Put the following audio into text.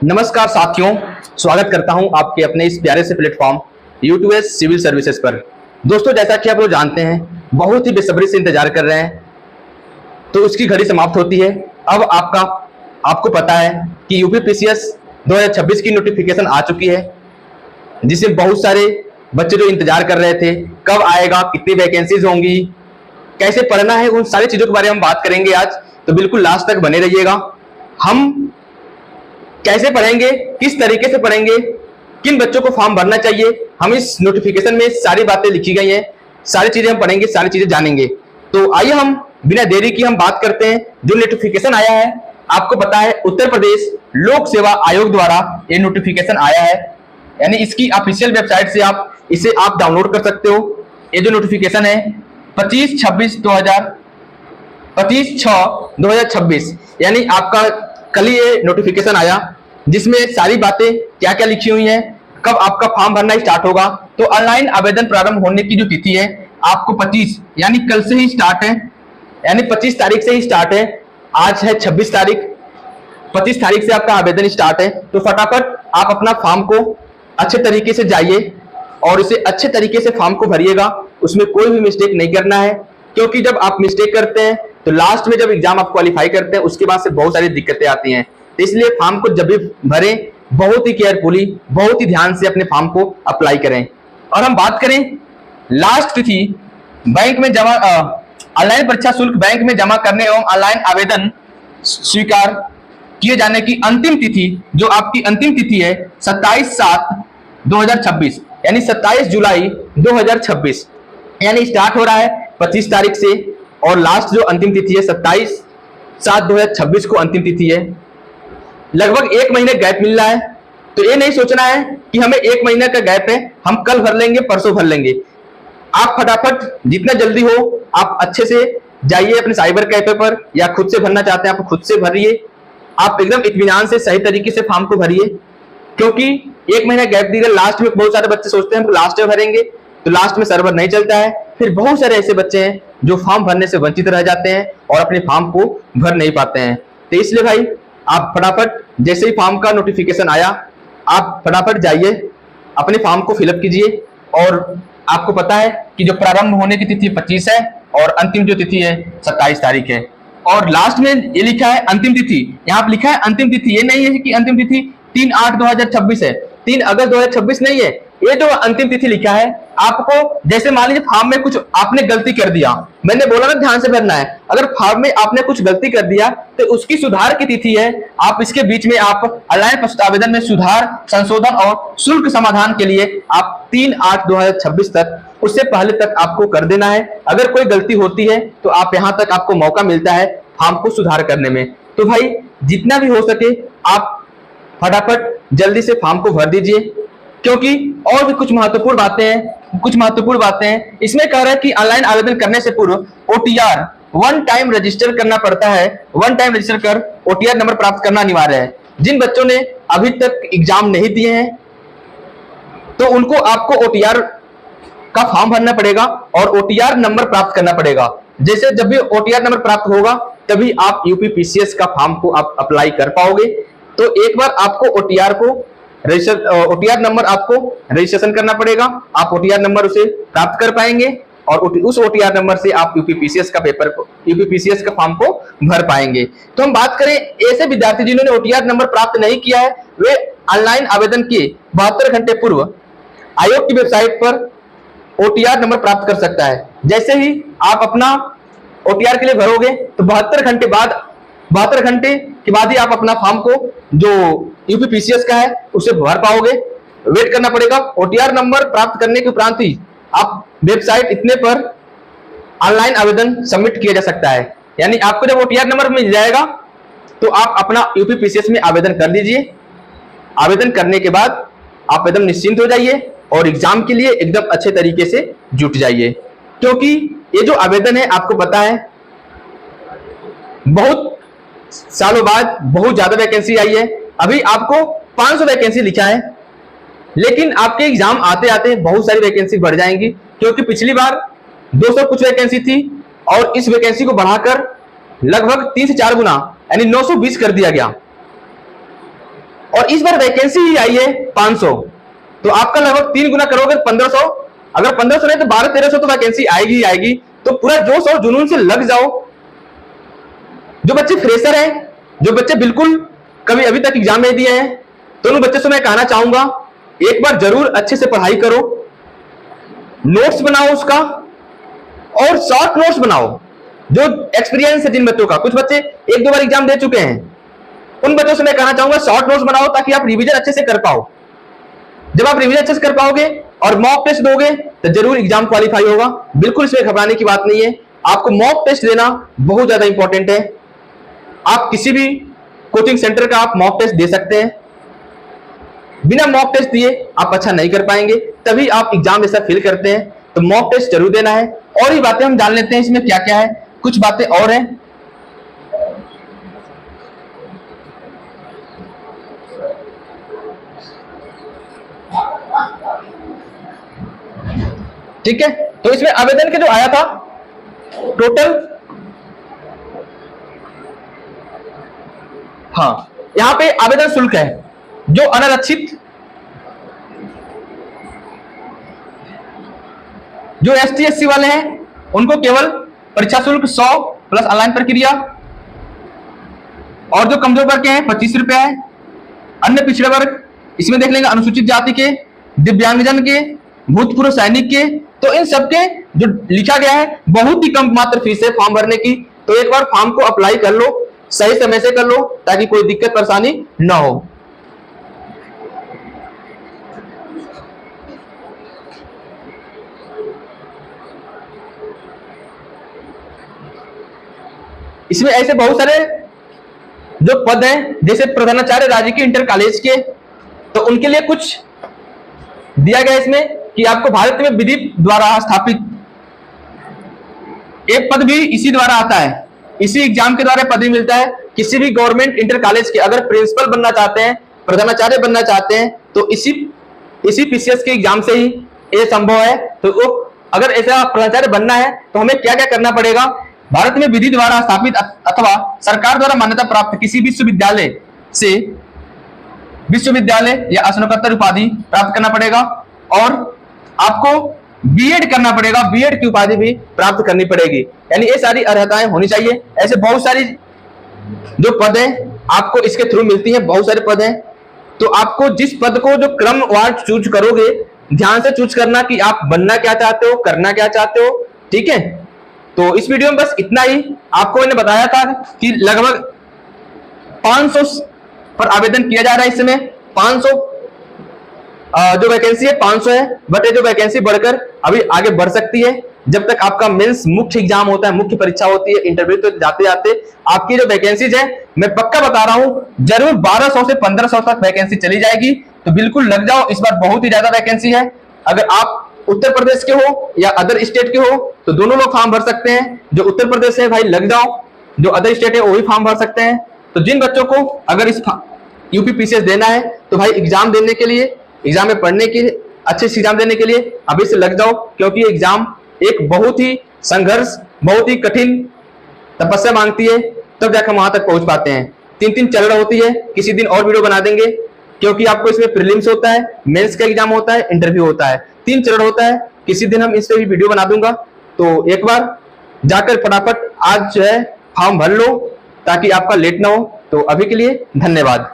नमस्कार साथियों, स्वागत करता हूं आपके अपने इस प्यारे से प्लेटफॉर्म यूट्यूब सिविल सर्विसेज पर। दोस्तों, जैसा कि आप लोग जानते हैं, बहुत ही बेसब्री से इंतजार कर रहे हैं, तो उसकी घड़ी समाप्त होती है। अब आपको पता है कि यूपीपीसीएस 2026 की नोटिफिकेशन आ चुकी है, जिसमें बहुत सारे बच्चे जो इंतजार कर रहे थे कब आएगा, कितनी वैकेंसीज होंगी, कैसे पढ़ना है, उन सारी चीजों के बारे में हम बात करेंगे आज। तो बिल्कुल लास्ट तक बने रहिएगा। हम कैसे पढ़ेंगे, किस तरीके से पढ़ेंगे, किन बच्चों को फॉर्म भरना चाहिए, हम इस नोटिफिकेशन में सारी बातें लिखी गई हैं, सारी चीजें हम पढ़ेंगे, सारी चीजें जानेंगे। तो आइए हम बिना देरी की हम बात करते हैं। जो नोटिफिकेशन आया है, आपको पता है उत्तर प्रदेश लोक सेवा आयोग द्वारा ये नोटिफिकेशन आया है, यानी इसकी ऑफिशियल वेबसाइट से आप इसे डाउनलोड कर सकते हो। ये जो नोटिफिकेशन है 25/6/2026, यानी आपका कल ही ये नोटिफिकेशन आया, जिसमें सारी बातें क्या क्या लिखी हुई हैं, कब आपका फॉर्म भरना स्टार्ट होगा। तो ऑनलाइन आवेदन प्रारंभ होने की जो तिथि है आपको 25 यानी कल से ही स्टार्ट है, यानी 25 तारीख से ही स्टार्ट है। आज है 26 तारीख, 25 तारीख से आपका आवेदन स्टार्ट है। तो फटाफट आप अपना फॉर्म को अच्छे तरीके से जाइए और उसे अच्छे तरीके से फॉर्म को भरिएगा। उसमें कोई भी मिस्टेक नहीं करना है, क्योंकि जब आप मिस्टेक करते हैं तो लास्ट में जब एग्जाम आप क्वालिफाई करते हैं उसके बाद से बहुत सारी दिक्कतें आती हैं। तो इसलिए फॉर्म को जब भी भरें, बहुत ही केयरफुली, बहुत ही ध्यान से अपने फॉर्म को अप्लाई करें। और हम बात करें लास्ट तिथि बैंक में जमा ऑनलाइन परीक्षा शुल्क बैंक में जमा करने एवं ऑनलाइन आवेदन स्वीकार किए जाने की अंतिम तिथि, जो आपकी अंतिम तिथि है 27/7/2026, यानी 27 जुलाई 2026, यानी स्टार्ट हो रहा है 25 तारीख से और लास्ट जो अंतिम तिथि है 27/7/2026 को अंतिम तिथि है। लगभग 1 महीने गैप मिल रहा है। तो ये नहीं सोचना है कि हमें 1 महीने का गैप है, हम कल भर लेंगे, परसों भर लेंगे। आप फटाफट जितना जल्दी हो आप अच्छे से जाइए अपने साइबर कैफे पर, या खुद से भरना चाहते हैं आप खुद से भरिए। आप एकदम इत्मीनान से सही तरीके से फॉर्म को भरिए, क्योंकि 1 महीना गैप दीजिए। लास्ट में बहुत सारे बच्चे सोचते हैं हम लास्ट में भरेंगे, तो लास्ट में सर्वर नहीं चलता है। फिर बहुत सारे ऐसे बच्चे हैं जो फॉर्म भरने से वंचित रह जाते हैं और अपने फॉर्म को भर नहीं पाते हैं। तो इसलिए भाई आप फटाफट, जैसे ही फॉर्म का नोटिफिकेशन आया, आप फटाफट जाइए अपने फॉर्म को फिलअप कीजिए। और आपको पता है कि जो प्रारंभ होने की तिथि 25 है और अंतिम जो तिथि है 27 तारीख है। और लास्ट में ये लिखा है अंतिम तिथि, यहाँ लिखा है अंतिम तिथि, ये नहीं है कि अंतिम तिथि 3/8/2026 है, 3 अगस्त 2026 नहीं है। ये जो अंतिम तिथि लिखा है, आपको जैसे मान लीजिए फॉर्म में कुछ आपने गलती कर दिया, मैंने बोला ना ध्यान से भरना है। अगर फॉर्म में आपने कुछ गलती कर दिया तो उसकी सुधार की तिथि है। आप इसके बीच में आप ऑनलाइन प्रस्तुत आवेदन में सुधार, संशोधन और शुल्क समाधान के लिए आप 3/8/2026 तक, उससे पहले तक आपको कर देना है। अगर कोई गलती होती है तो आप यहाँ तक आपको मौका मिलता है फॉर्म को सुधार करने में। तो भाई जितना भी हो सके आप फटाफट जल्दी से फॉर्म को भर दीजिए, क्योंकि और भी कुछ महत्वपूर्ण बातें हैं। इसमें कह रहा है कि ऑनलाइन आवेदन करने से पूर्व ओटीआर 1 टाइम रजिस्टर करना पड़ता है। 1 टाइम रजिस्टर कर ओटीआर नंबर प्राप्त करना अनिवार्य है। जिन बच्चों ने अभी तक एग्जाम नहीं दिए हैं तो उनको आपको ओटीआर का फॉर्म भरना पड़ेगा और ओटीआर नंबर प्राप्त करना पड़ेगा। जैसे जब भी ओटीआर नंबर प्राप्त होगा तभी आप यूपीपीसीएस का फॉर्म को आप अप्लाई कर पाओगे। तो एक बार आपको ओटीआर नंबर आपको रजिस्ट्रेशन करना पड़ेगा। आप ओटीआर नंबर उसे प्राप्त कर पाएंगे और उस ओटीआर नंबर से आप यूपीपीसीएस का फॉर्म को भर पाएंगे। तो हम बात करें ऐसे विद्यार्थी जिन्होंने ओटीआर नंबर प्राप्त नहीं किया है, वे ऑनलाइन आवेदन के 72 घंटे पूर्व आयोग की वेबसाइट पर ओटीआर नंबर प्राप्त कर सकता है। जैसे ही आप अपना ओटीआर के लिए भरोगे तो 72 घंटे के बाद ही आप अपना फॉर्म को जो यूपीपीसीएस का है उसे भर पाओगे। वेट करना पड़ेगा। ओटीआर नंबर प्राप्त करने के उपरांत ही आप वेबसाइट इतने पर ऑनलाइन आवेदन सबमिट किया जा सकता है। यानी आपको जब ओटीआर नंबर मिल जाएगा तो आप अपना यूपीपीसीएस में आवेदन कर दीजिए। आवेदन करने के बाद आप एकदम निश्चिंत हो जाइए और एग्जाम के लिए एकदम अच्छे तरीके से जुट जाइए, क्योंकि ये जो आवेदन है आपको पता है बहुत सालों बाद बहुत ज्यादा वैकेंसी आई है। अभी आपको 500 वैकेंसी लिखा है, लेकिन आपके एग्जाम आते आते बहुत सारी वैकेंसी बढ़ जाएंगी, क्योंकि पिछली बार 200 कुछ वैकेंसी थी और इस वैकेंसी को बढ़ाकर लगभग 3 से 4 गुना यानी 920 कर दिया गया। और इस बार वैकेंसी ही आई है 500, तो आपका लगभग 3 गुना करोगे 1500, अगर 1500 नहीं तो 1200-1300 तो वैकेंसी आएगी ही आएगी। तो पूरा जोश और जुनून से लग जाओ। जो बच्चे फ्रेशर हैं, जो बच्चे बिल्कुल कभी अभी तक एग्जाम नहीं दिए हैं, तो उन बच्चों से मैं कहना चाहूंगा एक बार जरूर अच्छे से पढ़ाई करो, नोट्स बनाओ उसका, और शॉर्ट नोट्स बनाओ। जो एक्सपीरियंस है जिन बच्चों का, कुछ बच्चे 1-2 बार एग्जाम दे चुके हैं, उन बच्चों से मैं कहना चाहूंगा शॉर्ट नोट्स बनाओ ताकि आप रिवीजन अच्छे से कर पाओ। जब आप रिवीजन अच्छे से कर पाओगे और मॉक टेस्ट दोगे तो जरूर एग्जाम क्वालिफाई होगा। बिल्कुल इसमें घबराने की बात नहीं है। आपको मॉक टेस्ट देना बहुत ज्यादा इंपॉर्टेंट है। आप किसी भी कोचिंग सेंटर का आप मॉक टेस्ट दे सकते हैं। बिना मॉक टेस्ट दिए आप अच्छा नहीं कर पाएंगे, तभी आप एग्जाम जैसा फील करते हैं। तो मॉक टेस्ट जरूर देना है। और ही बातें हम जान लेते हैं इसमें क्या क्या है, कुछ बातें और हैं। ठीक है, तो इसमें आवेदन के जो आया था टोटल, हाँ यहां पे आवेदन शुल्क है जो अनारक्षित, जो ST SC वाले हैं उनको केवल परीक्षा शुल्क 100 प्लस ऑनलाइन प्रक्रिया, और जो कमजोर वर्ग के हैं 25 रुपए है। अन्य पिछड़े वर्ग इसमें देख लेंगे, अनुसूचित जाति के, दिव्यांगजन के, भूतपूर्व सैनिक के, तो इन सबके जो लिखा गया है बहुत ही कम मात्र फीस है फॉर्म भरने की। तो एक बार फॉर्म को अप्लाई कर लो, सही समय से कर लो ताकि कोई दिक्कत परेशानी ना हो। इसमें ऐसे बहुत सारे जो पद हैं, जैसे प्रधानाचार्य राजकीय इंटर कॉलेज के, तो उनके लिए कुछ दिया गया इसमें कि आपको भारत में विधि द्वारा स्थापित एक पद भी इसी द्वारा आता है, इसी एग्जाम के द्वारा पद भी मिलता है। किसी भी गवर्नमेंट इंटर कॉलेज के अगर प्रिंसिपल बनना चाहते हैं, प्रधानाचार्य बनना चाहते हैं, तो इसी PCS के एग्जाम से ही ये संभव है। तो अगर ऐसा प्रधानाचार्य बनना है तो हमें क्या क्या करना पड़ेगा, भारत में विधि द्वारा स्थापित अथवा सरकार द्वारा मान्यता प्राप्त किसी विश्वविद्यालय से विश्वविद्यालय या स्नातकोत्तर उपाधि प्राप्त करना पड़ेगा, और आपको बीएड करना पड़ेगा, बीएड की उपाधि भी प्राप्त करनी पड़ेगी। यानी ये सारी अर्हताएं होनी चाहिए। ऐसे बहुत सारी जो पद है आपको इसके थ्रू मिलती है, बहुत सारे पद हैं। तो आपको जिस पद को जो क्रमवार चूज करोगे, ध्यान से चूज करना कि आप बनना क्या चाहते हो, करना क्या चाहते हो। ठीक है, तो इस वीडियो में बस इतना ही। आपको मैंने बताया था कि लगभग 500 पर आवेदन किया जा रहा है इस समय। 500 जो वैकेंसी है 500 है, बट ये जो वैकेंसी बढ़कर अभी आगे बढ़ सकती है जब तक आपका मेंस मुख्य एग्जाम होता है, मुख्य परीक्षा होती है। इंटरव्यू तो जाते जाते आपकी जो वैकेंसीज है, मैं पक्का बता रहा हूं, जरूर 1200 से 1500 तक वैकेंसी चली जाएगी। तो बिल्कुल लग जाओ, इस बार बहुत ही ज्यादा वैकेंसी है। अगर आप उत्तर प्रदेश के हो या अदर स्टेट के हो तो दोनों लोग फॉर्म भर सकते हैं। जो उत्तर प्रदेश है भाई लग जाओ, जो अदर स्टेट है वो भी फॉर्म भर सकते हैं। तो जिन बच्चों को अगर इस यूपी PCS देना है तो भाई एग्जाम देने के लिए, एग्जाम में पढ़ने के लिए, अच्छे से एग्जाम देने के लिए अभी से लग जाओ, क्योंकि एग्जाम एक बहुत ही संघर्ष, बहुत ही कठिन तपस्या मांगती है, तब जाकर वहां तक पहुंच पाते हैं। 3-3 चरण होती है। किसी दिन और वीडियो बना देंगे, क्योंकि आपको इसमें प्रीलिम्स होता है, मेंस का एग्जाम होता है, इंटरव्यू होता है, 3 चरण होता है। किसी दिन हम इस पे भी वीडियो बना दूंगा। तो एक बार जाकर फटाफट आज जो है फॉर्म भर लो ताकि आपका लेट ना हो। तो अभी के लिए धन्यवाद।